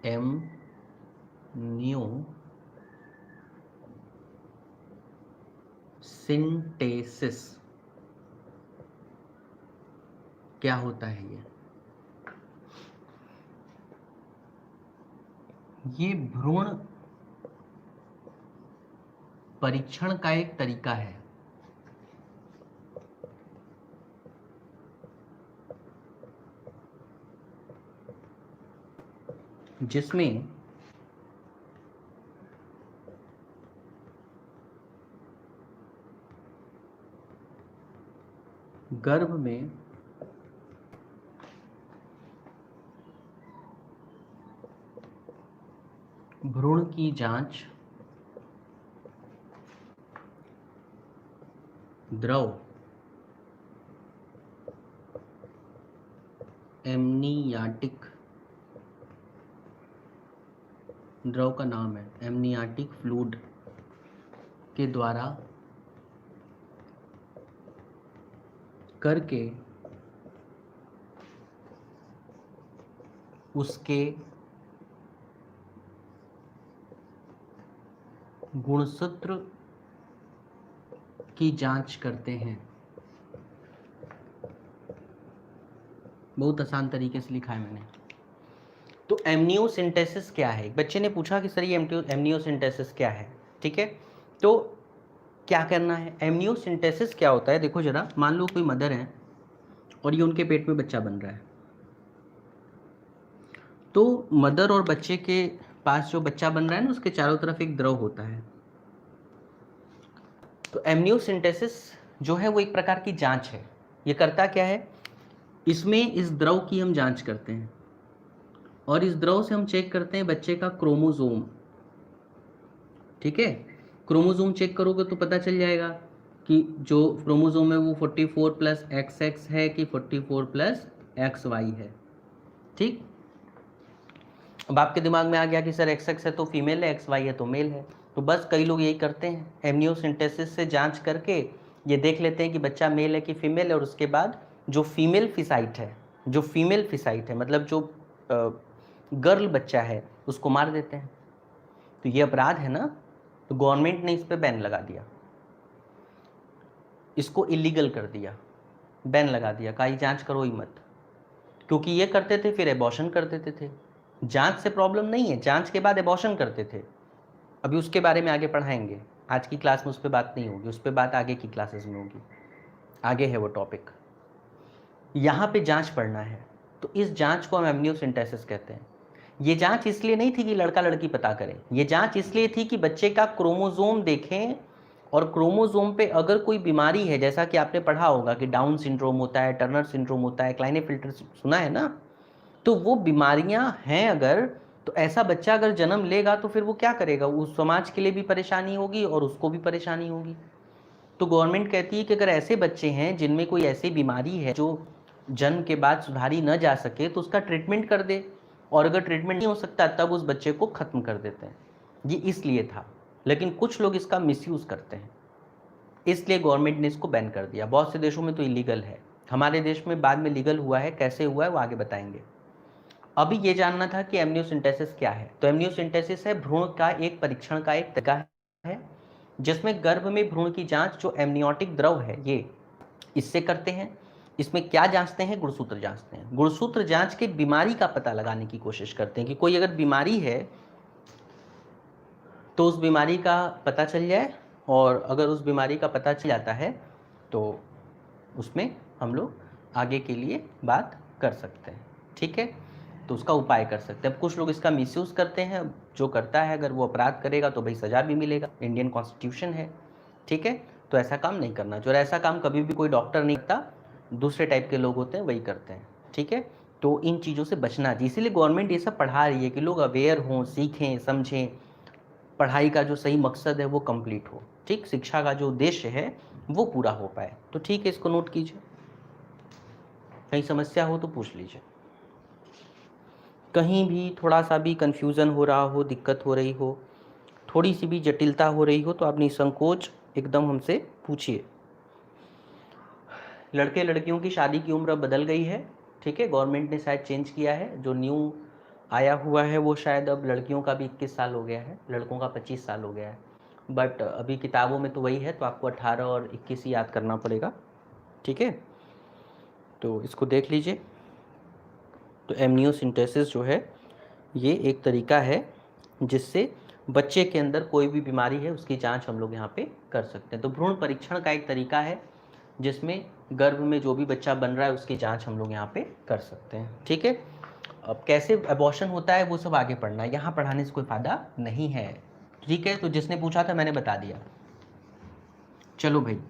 एमनियोसिंटेसिस क्या होता है? ये भ्रूण परीक्षण का एक तरीका है जिसमें गर्भ में भ्रूण की जांच द्रव एमनियाटिक द्रव का नाम है एमनियाटिक फ्लूइड के द्वारा करके उसके गुणसूत्र की जांच करते हैं। बहुत आसान तरीके से लिखा है मैंने। तो एमनियोसिंथेसिस क्या है? बच्चे ने पूछा कि सर ये एमनियोसिंथेसिस क्या है? ठीक है, तो क्या करना है? एमनियोसिंथेसिस क्या होता है? देखो जरा, मान लो कोई मदर है और ये उनके पेट में बच्चा बन रहा है, तो मदर और बच्चे के पास जो बच्चा बन रहा है ना, उसके चारों तरफ एक द्रव होता है। तो एमनियोसिंथेसिस जो है वो एक प्रकार की जांच है। ये करता क्या है? इसमें इस द्रव की हम जांच करते हैं और इस द्रव से हम चेक करते हैं बच्चे का क्रोमोसोम। ठीक है, क्रोमोसोम चेक करोगे तो पता चल जाएगा कि जो क्रोमोसोम है वो 44 प्लस XX है कि 44 प्लस XY है। ठीक, अब आपके दिमाग में आ गया कि सर XX है तो फीमेल है, XY है तो मेल है। तो बस कई लोग यही करते हैं, एमनियोसिंथेसिस से जांच करके ये देख लेते हैं कि बच्चा मेल है कि फीमेल है, और उसके बाद जो फीमेल फिसाइट है, मतलब जो गर्ल बच्चा है, उसको मार देते हैं। तो ये अपराध है ना, तो गवर्नमेंट ने इस पर बैन लगा दिया, इसको इलीगल कर दिया, बैन लगा दिया, कहा ये जांच करो ही मत। क्योंकि ये करते थे फिर एबॉर्शन कर देते थे। जांच से प्रॉब्लम नहीं है, जांच के बाद एबॉर्शन करते थे। अभी उसके बारे में आगे पढ़ाएंगे, आज की क्लास में उस पर बात नहीं होगी, उस पर बात आगे की क्लासेस में होगी, आगे है वो टॉपिक। यहाँ पे जांच पढ़ना है, तो इस जांच को हम एमनियोसिंथेसिस कहते हैं। ये जांच इसलिए नहीं थी कि लड़का लड़की पता करें, ये जांच इसलिए थी कि बच्चे का क्रोमोसोम देखें, और क्रोमोसोम पे अगर कोई बीमारी है, जैसा कि आपने पढ़ा होगा कि डाउन सिंड्रोम होता है, टर्नर सिंड्रोम होता है, क्लाइनेफिल्टर सुना है ना, तो वो बीमारियां हैं अगर, तो ऐसा बच्चा अगर जन्म लेगा तो फिर वो क्या करेगा? उस समाज के लिए भी परेशानी होगी और उसको भी परेशानी होगी। तो गवर्नमेंट कहती है कि अगर ऐसे बच्चे हैं जिनमें कोई ऐसी बीमारी है जो जन्म के बाद सुधारी न जा सके, तो उसका ट्रीटमेंट कर दे, और अगर ट्रीटमेंट नहीं हो सकता तब उस बच्चे को ख़त्म कर देते हैं। ये इसलिए था, लेकिन कुछ लोग इसका मिसयूज़ करते हैं, इसलिए गवर्नमेंट ने इसको बैन कर दिया। बहुत से देशों में तो इलीगल है, हमारे देश में बाद में लीगल हुआ है, कैसे हुआ है वो आगे बताएंगे। अभी ये जानना था कि एमनियोसिंथेसिस क्या है। तो एमनियोसिंथेसिस है भ्रूण का एक परीक्षण का एक तरीका है जिसमें गर्भ में भ्रूण की जांच जो एमनियोटिक द्रव है ये इससे करते हैं। इसमें क्या जांचते हैं? गुणसूत्र जांचते हैं। गुणसूत्र जांच के बीमारी का पता लगाने की कोशिश करते हैं कि कोई अगर बीमारी है तो उस बीमारी का पता चल जाए, और अगर उस बीमारी का पता चल जाता है तो उसमें हम लोग आगे के लिए बात कर सकते हैं। ठीक है, तो उसका उपाय कर सकते हैं। अब कुछ लोग इसका मिसयूज़ करते हैं, जो करता है अगर वो अपराध करेगा तो भाई सज़ा भी मिलेगा, इंडियन कॉन्स्टिट्यूशन है। ठीक है, तो ऐसा काम नहीं करना चाहिए, और ऐसा काम कभी भी कोई डॉक्टर नहीं करता, दूसरे टाइप के लोग होते हैं वही करते हैं। ठीक है, तो इन चीज़ों से बचना चाहिए, इसीलिए गवर्नमेंट ये सब पढ़ा रही है कि लोग अवेयर हों, सीखें, समझें, पढ़ाई का जो सही मकसद है वो कंप्लीट हो। ठीक, शिक्षा का जो उद्देश्य है वो पूरा हो पाए। तो ठीक है, इसको नोट कीजिए, कहीं समस्या हो तो पूछ लीजिए, कहीं भी थोड़ा सा भी कन्फ्यूज़न हो रहा हो, दिक्कत हो रही हो, थोड़ी सी भी जटिलता हो रही हो तो आप निसंकोच एकदम हमसे पूछिए। लड़के लड़कियों की शादी की उम्र बदल गई है। ठीक है, गवर्नमेंट ने शायद चेंज किया है, जो न्यू आया हुआ है वो शायद अब लड़कियों का भी 21 साल हो गया है, लड़कों का 25 साल हो गया है, बट अभी किताबों में तो वही है, तो आपको 18 और 21 ही याद करना पड़ेगा, ठीक है। तो इसको देख लीजिए। तो एमनियोसेंटेसिस जो है ये एक तरीका है जिससे बच्चे के अंदर कोई भी बीमारी है उसकी जांच हम लोग यहाँ पे कर सकते हैं। तो भ्रूण परीक्षण का एक तरीका है जिसमें गर्भ में जो भी बच्चा बन रहा है उसकी जांच हम लोग यहाँ पे कर सकते हैं, ठीक है। अब कैसे अबॉर्शन होता है वो सब आगे पढ़ना है, यहाँ पढ़ाने से कोई फ़ायदा नहीं है, ठीक है। तो जिसने पूछा था मैंने बता दिया। चलो भाई।